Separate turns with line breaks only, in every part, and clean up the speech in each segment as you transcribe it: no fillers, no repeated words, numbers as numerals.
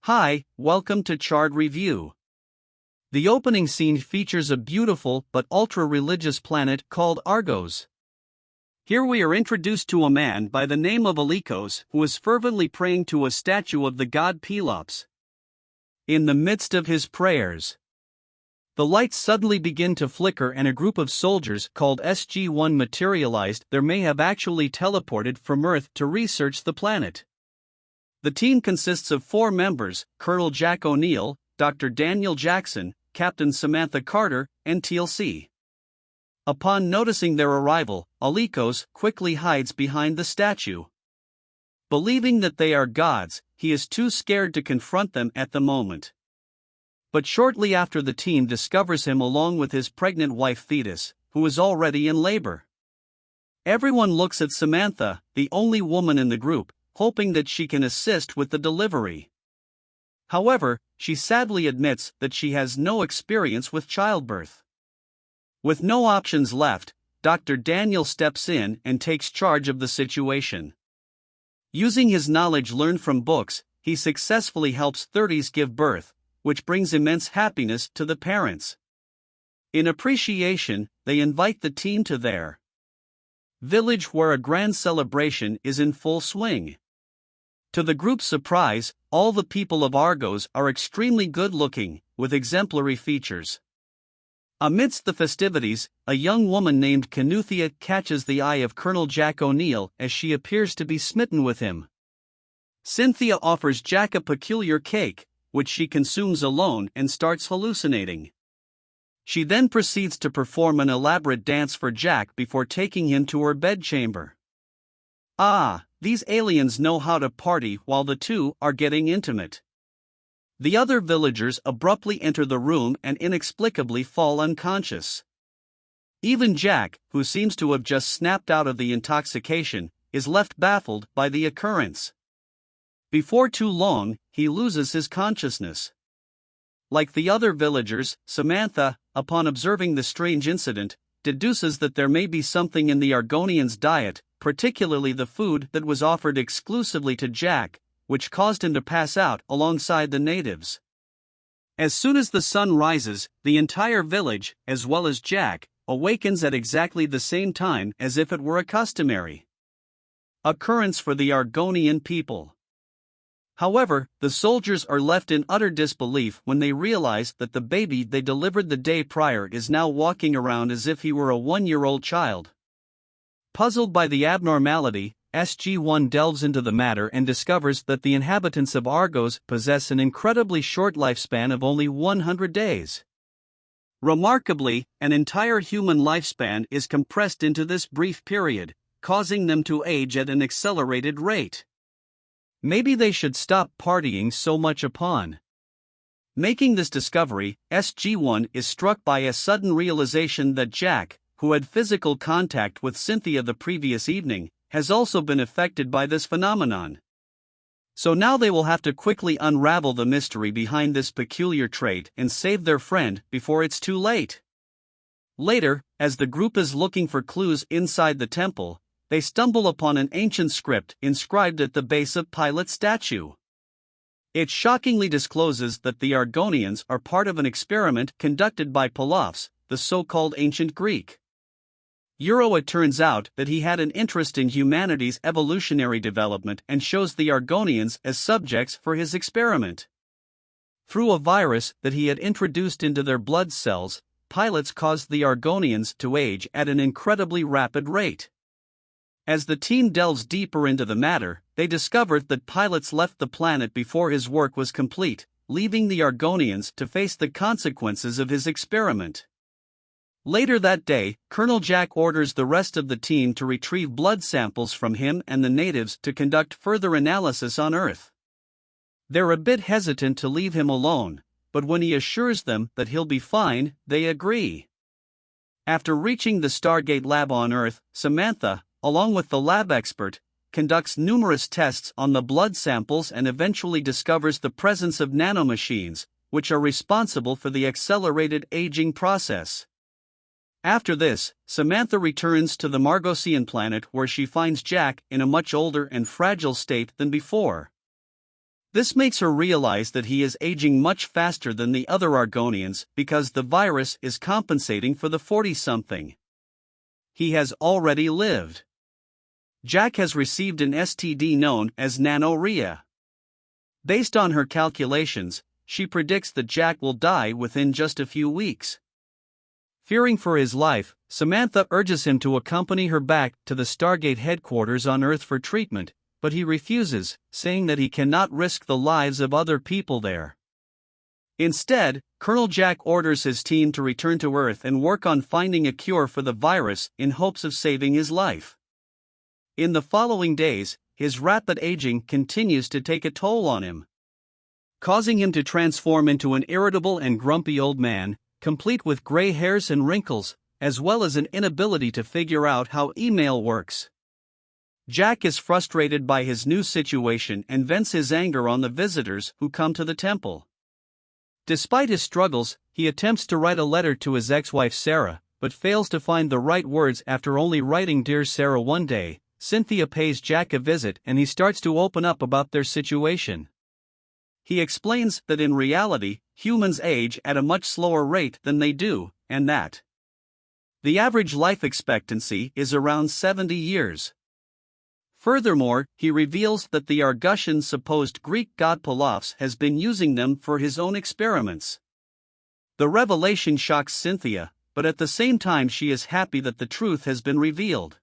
Hi, welcome to Chard Review. The opening scene features a beautiful but ultra-religious planet called Argos. Here we are introduced to a man by the name of Alikos who is fervently praying to a statue of the god Pelops. In the midst of his prayers, the lights suddenly begin to flicker and a group of soldiers called SG-1 materialized. They may have actually teleported from Earth to research the planet. The team consists of 4 members: Colonel Jack O'Neill, Dr. Daniel Jackson, Captain Samantha Carter, and TLC. Upon noticing their arrival, Alikos quickly hides behind the statue. Believing that they are gods, he is too scared to confront them at the moment. But shortly after, the team discovers him along with his pregnant wife Thetis, who is already in labor. Everyone looks at Samantha, the only woman in the group, hoping that she can assist with the delivery. However, she sadly admits that she has no experience with childbirth. With no options left, Dr. Daniel steps in and takes charge of the situation. Using his knowledge learned from books, he successfully helps Thetis give birth, which brings immense happiness to the parents. In appreciation, they invite the team to their village where a grand celebration is in full swing. To the group's surprise, all the people of Argos are extremely good-looking, with exemplary features. Amidst the festivities, a young woman named Canuthia catches the eye of Colonel Jack O'Neill as she appears to be smitten with him. Cynthia offers Jack a peculiar cake, which she consumes alone and starts hallucinating. She then proceeds to perform an elaborate dance for Jack before taking him to her bedchamber. These aliens know how to party while the two are getting intimate. The other villagers abruptly enter the room and inexplicably fall unconscious. Even Jack, who seems to have just snapped out of the intoxication, is left baffled by the occurrence. Before too long, he loses his consciousness. Like the other villagers, Samantha, upon observing the strange incident, deduces that there may be something in the Argonians' diet, particularly the food that was offered exclusively to Jack, which caused him to pass out alongside the natives. As soon as the sun rises, the entire village, as well as Jack, awakens at exactly the same time, as if it were a customary occurrence for the Argonian people. However, the soldiers are left in utter disbelief when they realize that the baby they delivered the day prior is now walking around as if he were a 1-year-old child. Puzzled by the abnormality, SG-1 delves into the matter and discovers that the inhabitants of Argos possess an incredibly short lifespan of only 100 days. Remarkably, an entire human lifespan is compressed into this brief period, causing them to age at an accelerated rate. Maybe they should stop partying so much. Upon making this discovery, SG-1 is struck by a sudden realization that Jack, who had physical contact with Cynthia the previous evening, has also been affected by this phenomenon. So now they will have to quickly unravel the mystery behind this peculiar trait and save their friend before it's too late. Later, as the group is looking for clues inside the temple, they stumble upon an ancient script inscribed at the base of Pilate's statue. It shockingly discloses that the Argonians are part of an experiment conducted by Pelops, the so-called ancient Greek. It turns out that he had an interest in humanity's evolutionary development and shows the Argonians as subjects for his experiment. Through a virus that he had introduced into their blood cells, Pilates caused the Argonians to age at an incredibly rapid rate. As the team delves deeper into the matter, they discover that Pilates left the planet before his work was complete, leaving the Argonians to face the consequences of his experiment. Later that day, Colonel Jack orders the rest of the team to retrieve blood samples from him and the natives to conduct further analysis on Earth. They're a bit hesitant to leave him alone, but when he assures them that he'll be fine, they agree. After reaching the Stargate lab on Earth, Samantha, along with the lab expert, conducts numerous tests on the blood samples and eventually discovers the presence of nanomachines, which are responsible for the accelerated aging process. After this, Samantha returns to the Margosian planet where she finds Jack in a much older and fragile state than before. This makes her realize that he is aging much faster than the other Argonians because the virus is compensating for the 40-something. He has already lived. Jack has received an STD known as nanorrhea. Based on her calculations, she predicts that Jack will die within just a few weeks. Fearing for his life, Samantha urges him to accompany her back to the Stargate headquarters on Earth for treatment, but he refuses, saying that he cannot risk the lives of other people there. Instead, Colonel Jack orders his team to return to Earth and work on finding a cure for the virus in hopes of saving his life. In the following days, his rapid aging continues to take a toll on him, causing him to transform into an irritable and grumpy old man, complete with gray hairs and wrinkles, as well as an inability to figure out how email works. Jack is frustrated by his new situation and vents his anger on the visitors who come to the temple. Despite his struggles, he attempts to write a letter to his ex-wife Sarah, but fails to find the right words after only writing "Dear Sarah" one day. Cynthia pays Jack a visit and he starts to open up about their situation. He explains that in reality, humans age at a much slower rate than they do, and that the average life expectancy is around 70 years. Furthermore, he reveals that the Argos-Chard's supposed Greek god Pelops has been using them for his own experiments. The revelation shocks Cynthia, but at the same time she is happy that the truth has been revealed.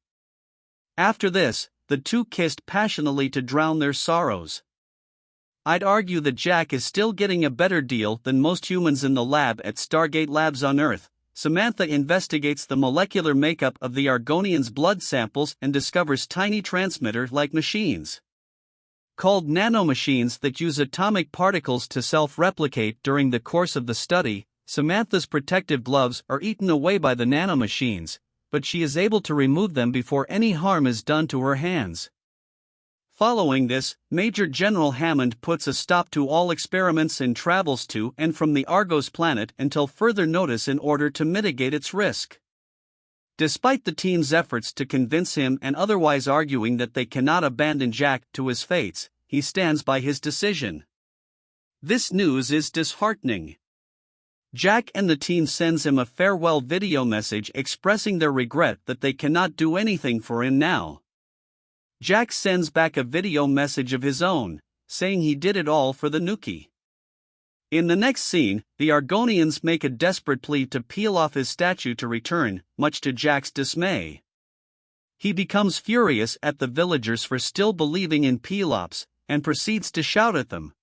After this, the two kissed passionately to drown their sorrows. I'd argue that Jack is still getting a better deal than most humans in the lab at Stargate Labs on Earth. Samantha investigates the molecular makeup of the Argonians' blood samples and discovers tiny transmitter-like machines, called nanomachines, that use atomic particles to self-replicate. During the course of the study, Samantha's protective gloves are eaten away by the nanomachines, but she is able to remove them before any harm is done to her hands. Following this, Major General Hammond puts a stop to all experiments and travels to and from the Argos planet until further notice in order to mitigate its risk. Despite the team's efforts to convince him and otherwise arguing that they cannot abandon Jack to his fates, he stands by his decision. This news is disheartening. Jack and the team sends him a farewell video message expressing their regret that they cannot do anything for him now. Jack sends back a video message of his own, saying he did it all for the Nuki. In the next scene, the Argonians make a desperate plea to peel off his statue to return, much to Jack's dismay. He becomes furious at the villagers for still believing in Pelops, and proceeds to shout at them.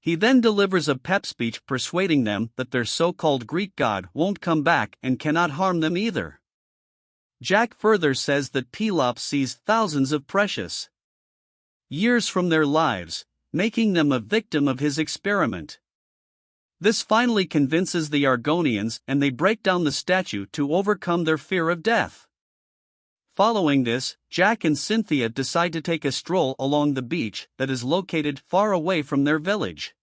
He then delivers a pep speech persuading them that their so-called Greek god won't come back and cannot harm them either. Jack further says that Pelops sees thousands of precious years from their lives, making them a victim of his experiment. This finally convinces the Argonians and they break down the statue to overcome their fear of death. Following this, Jack and Cynthia decide to take a stroll along the beach that is located far away from their village.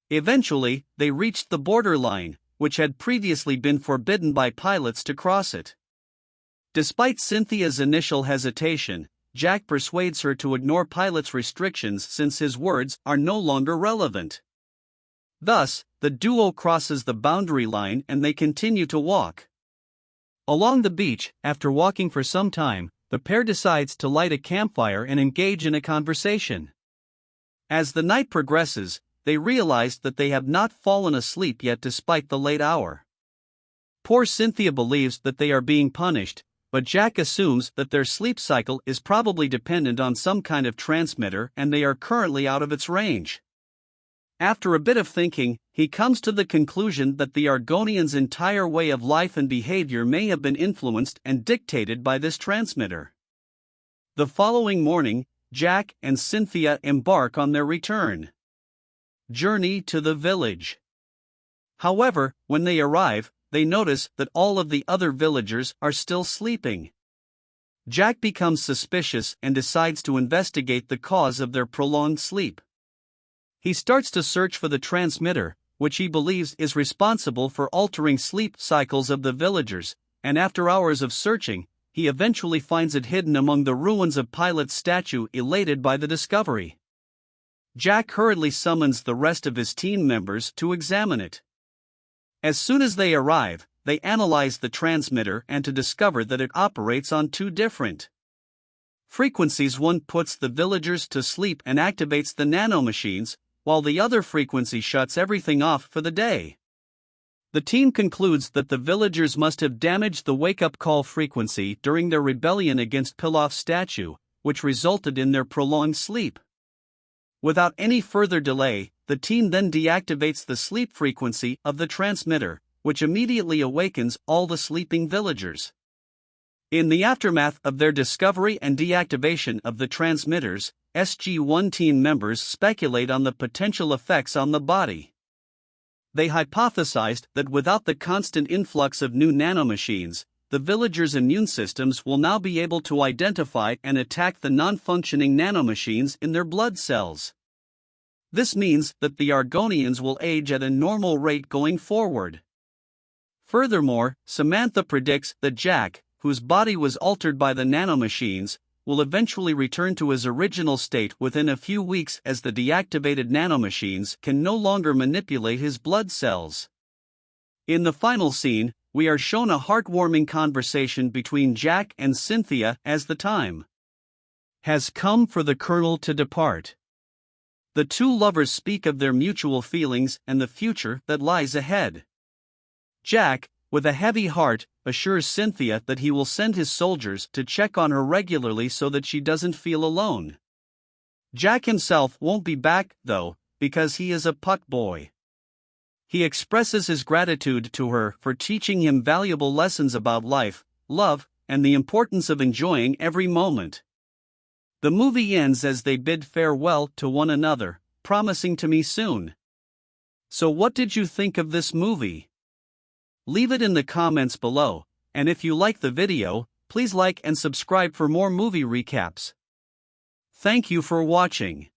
Eventually, they reached the borderline, which had previously been forbidden by pilots to cross it. Despite Cynthia's initial hesitation, Jack persuades her to ignore pilots' restrictions since his words are no longer relevant. Thus, the duo crosses the boundary line and they continue to walk. Along the beach, after walking for some time, the pair decides to light a campfire and engage in a conversation. As the night progresses, they realize that they have not fallen asleep yet despite the late hour. Poor Cynthia believes that they are being punished, but Jack assumes that their sleep cycle is probably dependent on some kind of transmitter and they are currently out of its range. After a bit of thinking, he comes to the conclusion that the Argonians' entire way of life and behavior may have been influenced and dictated by this transmitter. The following morning, Jack and Cynthia embark on their return journey to the village. However, when they arrive, they notice that all of the other villagers are still sleeping. Jack becomes suspicious and decides to investigate the cause of their prolonged sleep. He starts to search for the transmitter, which he believes is responsible for altering sleep cycles of the villagers, and after hours of searching, he eventually finds it hidden among the ruins of Pilot's statue, elated by the discovery. Jack hurriedly summons the rest of his team members to examine it. As soon as they arrive, they analyze the transmitter and to discover that it operates on two different frequencies. One puts the villagers to sleep and activates the nanomachines, while the other frequency shuts everything off for the day. The team concludes that the villagers must have damaged the wake-up call frequency during their rebellion against Pilaf's statue, which resulted in their prolonged sleep. Without any further delay, the team then deactivates the sleep frequency of the transmitter, which immediately awakens all the sleeping villagers. In the aftermath of their discovery and deactivation of the transmitters, SG-1 team members speculate on the potential effects on the body. They hypothesized that without the constant influx of new nanomachines, the villagers' immune systems will now be able to identify and attack the non-functioning nanomachines in their blood cells. This means that the Argonians will age at a normal rate going forward. Furthermore, Samantha predicts that Jack, whose body was altered by the nanomachines, will eventually return to his original state within a few weeks, as the deactivated nanomachines can no longer manipulate his blood cells. In the final scene, we are shown a heartwarming conversation between Jack and Cynthia as the time has come for the Colonel to depart. The two lovers speak of their mutual feelings and the future that lies ahead. Jack, with a heavy heart, assures Cynthia that he will send his soldiers to check on her regularly so that she doesn't feel alone. Jack himself won't be back, though, because he is a puck boy. He expresses his gratitude to her for teaching him valuable lessons about life, love, and the importance of enjoying every moment. The movie ends as they bid farewell to one another, promising to meet soon. So what did you think of this movie? Leave it in the comments below, and if you like the video, please like and subscribe for more movie recaps. Thank you for watching.